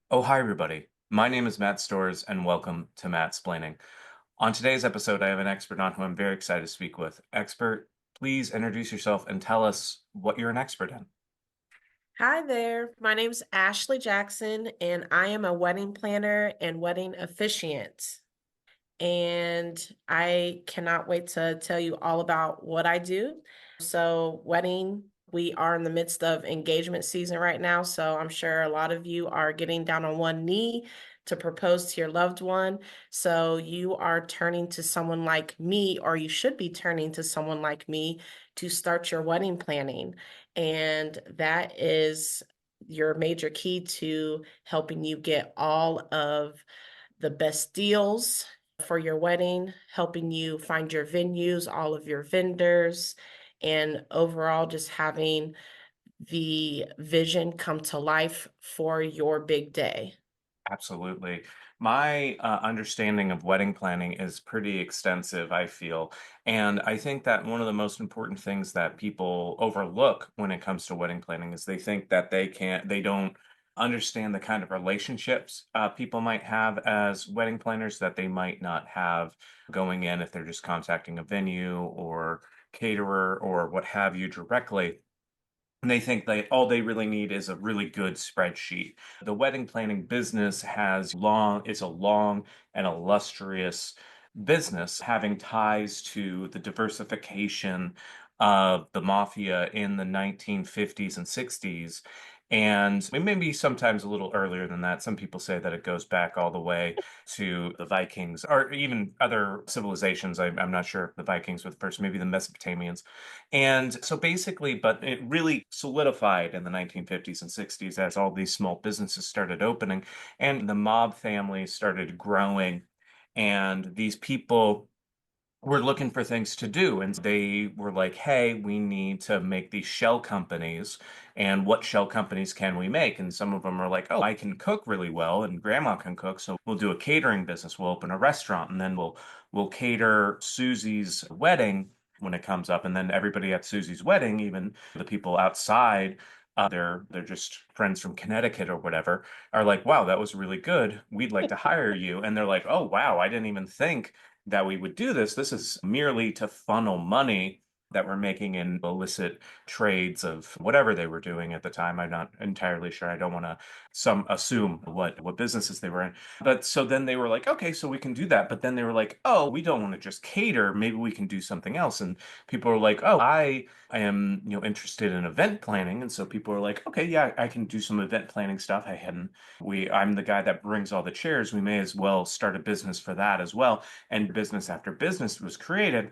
Oh, hi, everybody. My name is Matt Storrs, and welcome to Mattsplaining. On today's episode, I have an expert on who I'm very excited to speak with. Expert, please introduce yourself and tell us what you're an expert in. Hi there. My name's Ashley Jackson, and I am a wedding planner and wedding officiant. And I cannot wait to tell you all about what I do. We are in the midst of engagement season right now. So, I'm sure a lot of you are getting down on one knee to propose to your loved one. So, you are turning to someone like me, or you should be turning to someone like me to start your wedding planning. And that is your major key to helping you get all of the best deals for your wedding, helping you find your venues, all of your vendors, and overall just having the vision come to life for your big day. Absolutely. My understanding of wedding planning is pretty extensive, I feel. And I think that one of the most important things that people overlook when it comes to wedding planning is they think that they don't understand the kind of relationships people might have as wedding planners that they might not have going in if they're just contacting a venue or caterer or what have you directly. And they think that all they really need is a really good spreadsheet. The wedding planning business is a long and illustrious business, having ties to the diversification of the mafia in the 1950s and 60s. And it may be sometimes a little earlier than that. Some people say that it goes back all the way to the Vikings or even other civilizations. I'm not sure if the Vikings were the first, maybe the Mesopotamians. And so basically, but it really solidified in the 1950s and 60s as all these small businesses started opening and the mob families started growing. And these people were looking for things to do. And they were like, hey, we need to make these shell companies. And what shell companies can we make? And some of them are like, oh, I can cook really well and grandma can cook. So we'll do a catering business. We'll open a restaurant and then we'll cater Susie's wedding when it comes up. And then everybody at Susie's wedding, even the people outside, they're just friends from Connecticut or whatever, are like, wow, that was really good. We'd like to hire you. And they're like, oh, wow, I didn't even think that we would do this. This is merely to funnel money that we're making in illicit trades of whatever they were doing at the time. I'm not entirely sure. I don't want to some assume what businesses they were in. But so then they were like, okay, so we can do that. But then they were like, oh, we don't want to just cater. Maybe we can do something else. And people were like, oh, I am, interested in event planning. And so people were like, okay, yeah, I can do some event planning stuff. I'm the guy that brings all the chairs. We may as well start a business for that as well. And business after business was created.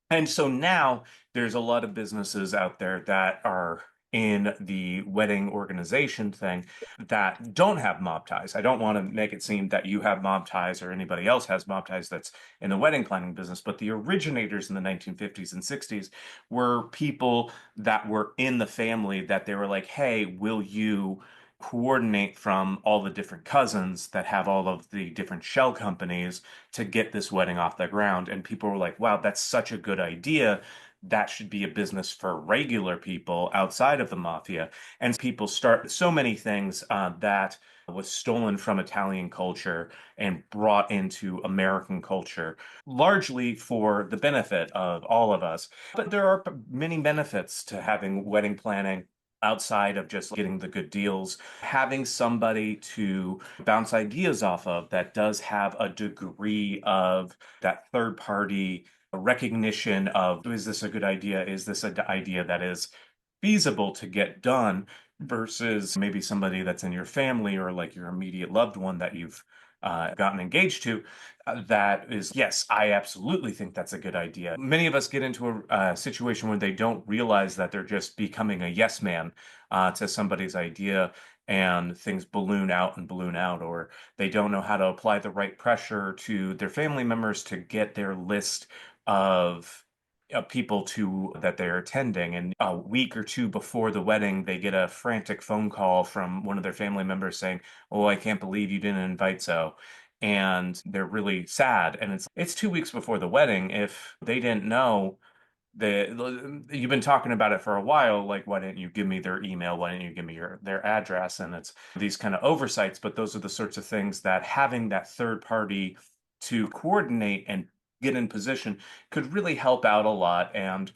And so now there's a lot of businesses out there that are in the wedding organization thing that don't have mob ties. I don't want to make it seem that you have mob ties or anybody else has mob ties that's in the wedding planning business, but the originators in the 1950s and 60s were people that were in the family that they were like, hey, will you coordinate from all the different cousins that have all of the different shell companies to get this wedding off the ground. And people were like, wow, that's such a good idea. That should be a business for regular people outside of the mafia. And people start so many things that was stolen from Italian culture and brought into American culture, largely for the benefit of all of us. But there are many benefits to having wedding planning outside of just getting the good deals, having somebody to bounce ideas off of that does have a degree of that third party recognition of, is this a good idea? Is this an idea that is feasible to get done versus maybe somebody that's in your family or like your immediate loved one that you've gotten engaged to, that is, yes, I absolutely think that's a good idea. Many of us get into a situation where they don't realize that they're just becoming a yes man to somebody's idea, and things balloon out, or they don't know how to apply the right pressure to their family members to get their list of people to that they're attending. And a week or two before the wedding, they get a frantic phone call from one of their family members saying, "Oh, I can't believe you didn't invite so." And they're really sad. And it's 2 weeks before the wedding. If they didn't know you've been talking about it for a while, like why didn't you give me their email, why didn't you give me their address? And it's these kind of oversights, but those are the sorts of things that having that third party to coordinate and get in position could really help out a lot. And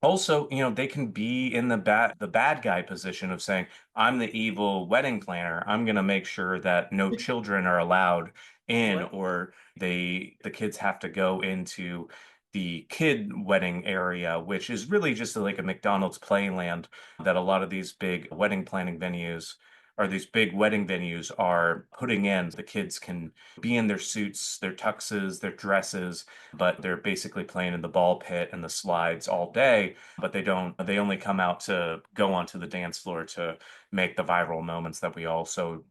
also, they can be in the bad guy position of saying, I'm the evil wedding planner. I'm going to make sure that no children are allowed in, Right. or the kids have to go into the kid wedding area, which is really just like a McDonald's playland that a lot of these big wedding planning venues or these big wedding venues are putting in. The kids can be in their suits, their tuxes, their dresses, but they're basically playing in the ball pit and the slides all day, but they only come out to go onto the dance floor to make the viral moments that we all so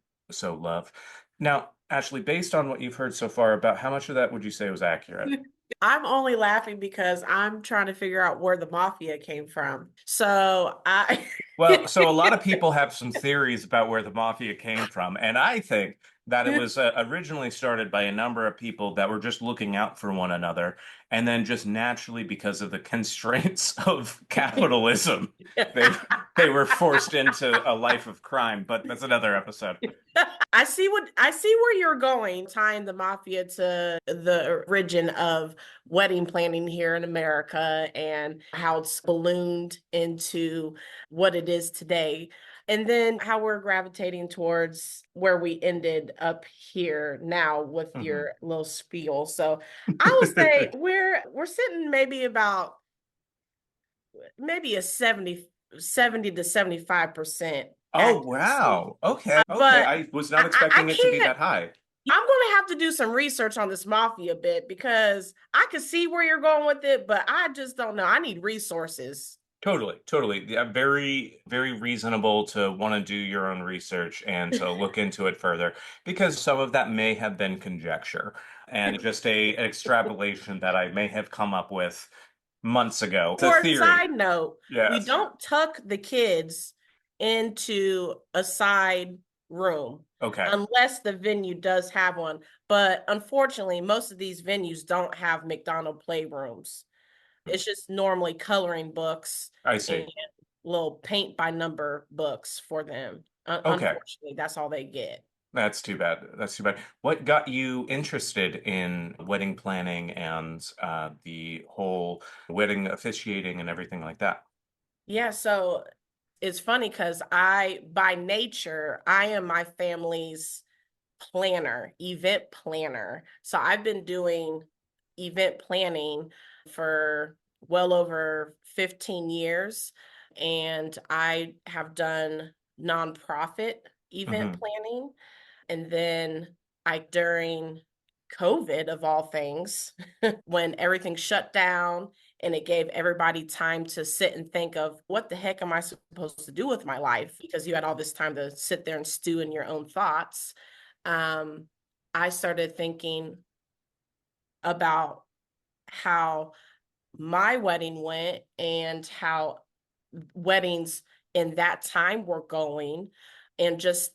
love. Now, Ashley, based on what you've heard so far, about how much of that would you say was accurate? I'm only laughing because I'm trying to figure out where the mafia came from. So I Well, so a lot of people have some theories about where the mafia came from, and I think that it was originally started by a number of people that were just looking out for one another, and then just naturally, because of the constraints of capitalism, they they were forced into a life of crime. But that's another episode. I see where you're going, tying the mafia to the origin of wedding planning here in America and how it's ballooned into what it is today. And then how we're gravitating towards where we ended up here now with Mhm. your little spiel. So I would say we're sitting maybe about maybe a 70 to 75% Oh, accuracy. wow. Okay. Okay. But I was not I expecting it to be can't. that high. I'm going to have to do some research on this mafia bit because I can see where you're going with it, but I just don't know. I need resources. Totally, totally. Yeah, very, very reasonable to want to do your own research and to look into it further because some of that may have been conjecture and just an extrapolation that I may have come up with months ago. It's a For a theory. side note, we Yes. don't tuck the kids into a side room Okay. unless the venue does have one. But unfortunately, most of these venues don't have McDonald playrooms. It's just normally coloring books I and see. little paint by number books for them. Okay. Unfortunately, that's all they get. That's too bad. That's too bad. What got you interested in wedding planning and the whole wedding officiating and everything like that? Yeah, so it's funny because by nature, I am my family's planner, event planner. So I've been doing event planning for well over 15 years, and I have done nonprofit event Hmm. planning. And then during COVID, of all things, when everything shut down and it gave everybody time to sit and think of what the heck am I supposed to do with my life? Because you had all this time to sit there and stew in your own thoughts. Um, I started thinking about how my wedding went and how weddings in that time were going, and just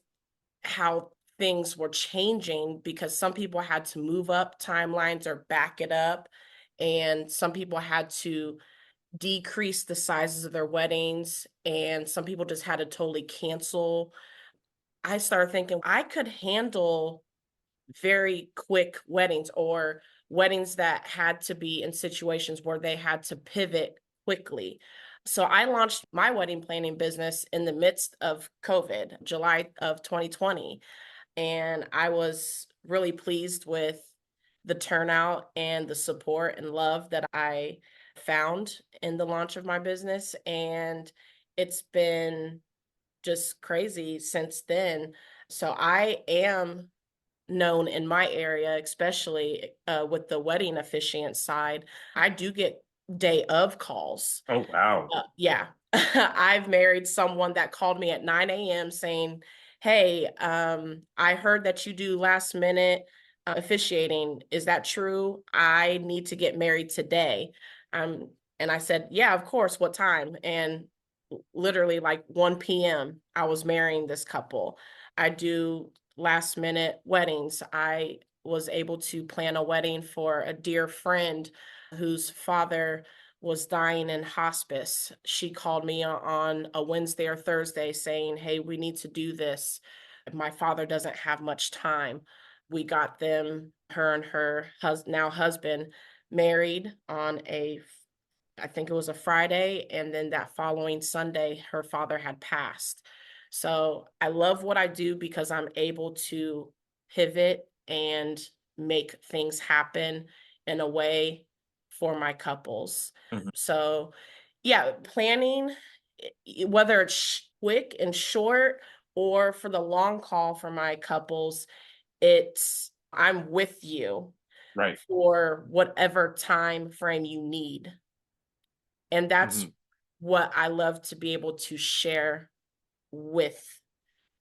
how things were changing because some people had to move up timelines or back it up, and some people had to decrease the sizes of their weddings, and some people just had to totally cancel. I started thinking I could handle very quick weddings or weddings that had to be in situations where they had to pivot quickly. So I launched my wedding planning business in the midst of COVID, July of 2020. And I was really pleased with the turnout and the support and love that I found in the launch of my business. And it's been just crazy since then. So I am known in my area, especially with the wedding officiant side. I do get day of calls. Oh, wow. Yeah. I've married someone that called me at 9 a.m. saying, Hey, I heard that you do last minute officiating. Is that true? I need to get married today. And I said, Yeah, of course. What time? And literally like 1 p.m., I was marrying this couple. I do last minute weddings. I was able to plan a wedding for a dear friend whose father was dying in hospice. She called me on a Wednesday or Thursday saying, "Hey, we need to do this. My father doesn't have much time." We got them, her and her now husband, married on I think it was a Friday, and then that following Sunday, her father had passed. So I love what I do because I'm able to pivot and make things happen in a way for my couples. Mhm. So, yeah, planning, whether it's quick and short or for the long call for my couples, I'm with you Right. for whatever time frame you need. And that's Mhm. what I love to be able to share with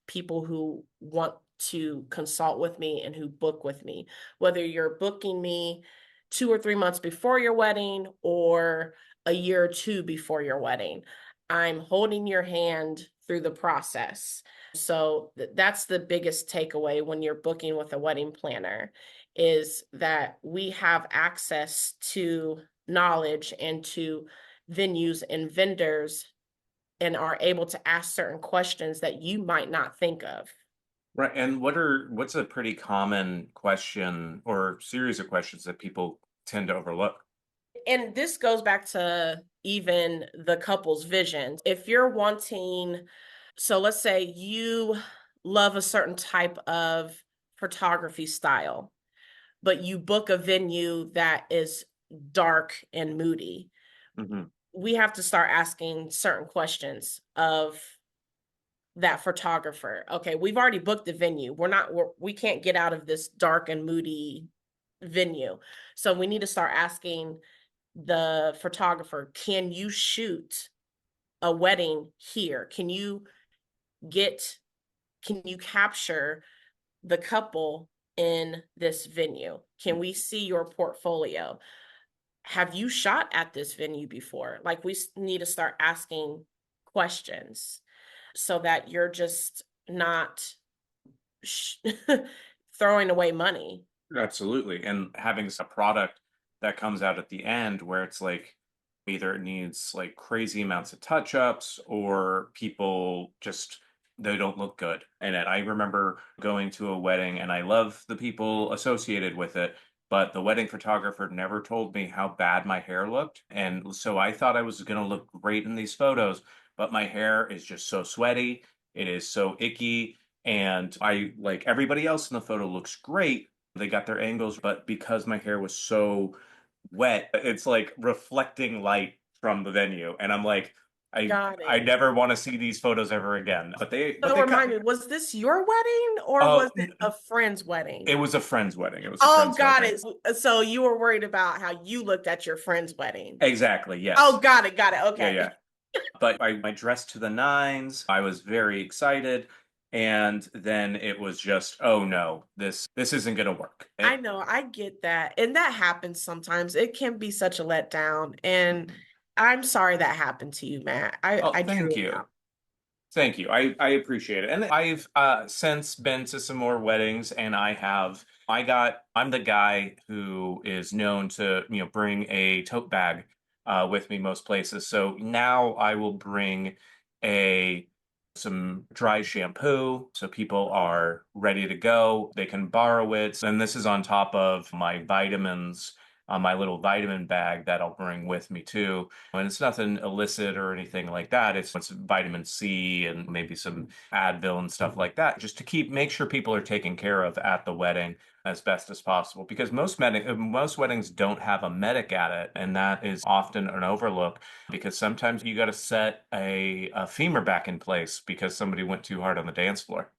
people who want to consult with me and who book with me. Whether you're booking me 2 or 3 months before your wedding or a year or two before your wedding, I'm holding your hand through the process. So that's the biggest takeaway when you're booking with a wedding planner is that we have access to knowledge and to venues and vendors and are able to ask certain questions that you might not think of. Right. And what's a pretty common question or series of questions that people tend to overlook? And this goes back to even the couple's vision. If you're wanting, so let's say you love a certain type of photography style, but you book a venue that is dark and moody. Hmm. We have to start asking certain questions of that photographer. Okay, we've already booked the venue. We can't get out of this dark and moody venue. So we need to start asking the photographer, can you shoot a wedding here? Get can you capture the couple in this venue? Can we see your portfolio? Have you shot at this venue before? Like we need to start asking questions so that you're just not sh- throwing away money. Absolutely. And having a product that comes out at the end where it's like either it needs like crazy amounts of touch-ups or people just they don't look good in it. I remember going to a wedding and I love the people associated with it, but the wedding photographer never told me how bad my hair looked. And so I thought I was going to look great in these photos, but my hair is just so sweaty. It is so icky. And I like everybody else in the photo looks great, they got their angles, but because my hair was so wet, it's like reflecting light from the venue. And I'm like, I Got I it. never want to see these photos ever again. But So they cut remind me, was this your wedding or oh was it a friend's wedding? it was a friend's wedding. It was a Oh, friend's got wedding. it. So you were worried about how you looked at your friend's wedding. Exactly, Oh, yes. got it. Got it. Yeah, yeah. Okay. But I dressed to the nines. I was very excited. And then it was just, oh no, this isn't gonna work. I know. I get that. And that happens sometimes. It can be such a letdown. And I'm sorry that happened to you, Matt. Oh, I thank truly you. am. Thank you. I appreciate it. And I've since been to some more weddings and I'm the guy who is known to, bring a tote bag with me most places. So now I will bring a some dry shampoo so people are ready to go. They can borrow it. And this is on top of my vitamins, my little vitamin bag that I'll bring with me too. And it's nothing illicit or anything like that. It's vitamin C and maybe some Advil and stuff like that, just to make sure people are taken care of at the wedding as best as possible. Because most weddings don't have a medic at it, and that is often an overlook. Because sometimes you got to set a femur back in place because somebody went too hard on the dance floor.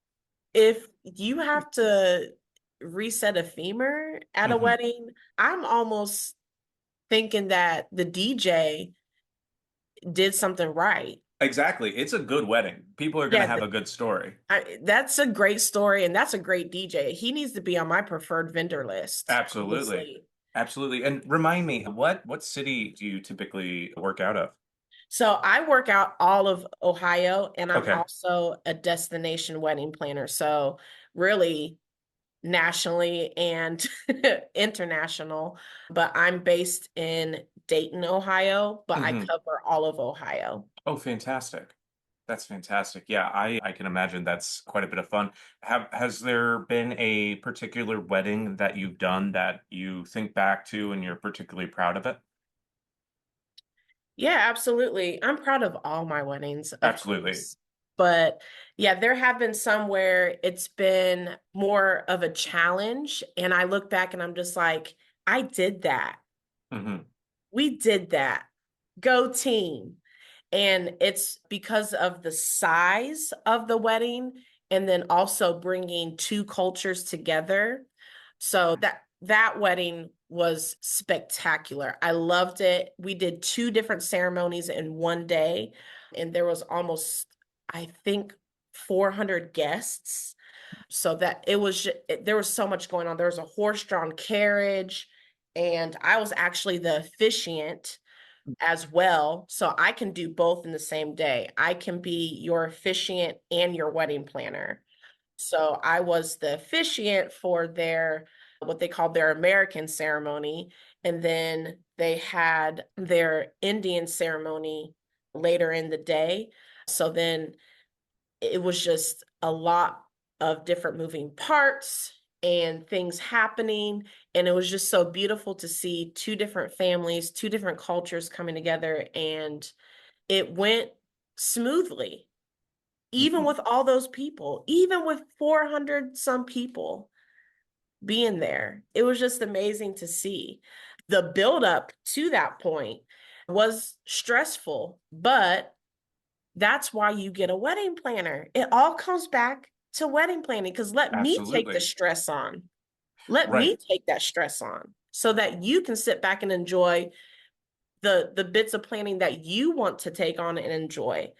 If you have to reset a femur at a Hmm. wedding, I'm almost thinking that the DJ did something right. Exactly. It's a good wedding. People are going to Yeah, have a good story. that's a great story, and that's a great DJ. He needs to be on my preferred vendor list, Absolutely. honestly. Absolutely. And remind me, what city do you typically work out of? So I work out all of Ohio, and I'm Okay. also a destination wedding planner. So really, nationally and international, but I'm based in Dayton, Ohio, but I Hmm. cover all of Ohio. Oh, fantastic. That's fantastic. Yeah, I can imagine that's quite a bit of fun. Has there been a particular wedding that you've done that you think back to and you're particularly proud of it? Yeah, absolutely. I'm proud of all my weddings, of Absolutely. course. But yeah, there have been some where it's been more of a challenge. And I look back and I'm just like, I did that. Hmm. We did that. Go team. And it's because of the size of the wedding and then also bringing two cultures together. So that wedding was spectacular. I loved it. We did two different ceremonies in one day, and there was almost, I think, 400 guests. So that it was there was so much going on. There was a horse-drawn carriage, and I was actually the officiant as well. So I can do both in the same day. I can be your officiant and your wedding planner. So I was the officiant for their what they called their American ceremony. And then they had their Indian ceremony later in the day. So then it was just a lot of different moving parts and things happening. And it was just so beautiful to see two different families, two different cultures coming together. And it went smoothly, even Hmm. with all those people, even with 400 some people being there. It was just amazing to see. The buildup to that point was stressful, but that's why you get a wedding planner. It all comes back to wedding planning because let me take the Absolutely. stress on. Let me Right. take that stress on so that you can sit back and enjoy the bits of planning that you want to take on and enjoy.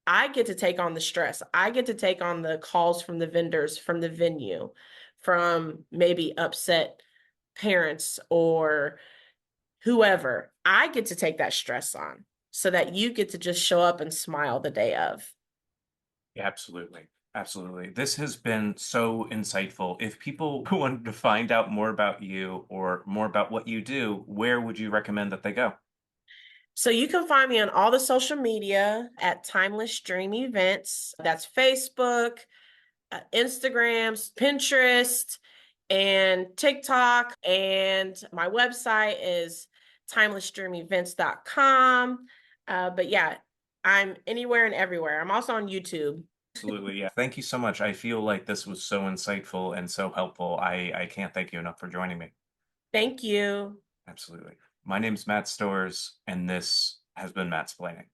I get to take on the stress. I get to take on the calls from the vendors, from the venue, from maybe upset parents or whoever. I get to take that stress on so that you get to just show up and smile the day of. Yeah, absolutely. Absolutely. This has been so insightful. If people wanted to find out more about you or more about what you do, where would you recommend that they go? So you can find me on all the social media at Timeless Dream Events. That's Facebook, Instagram, Pinterest, and TikTok. And my website is timelessdreamevents.com. But yeah, I'm anywhere and everywhere. I'm also on YouTube. Absolutely. Yeah. Thank you so much. I feel like this was so insightful and so helpful. I can't thank you enough for joining me. Thank you. Absolutely. My name's Matt Storrs, and this has been Mattsplaining.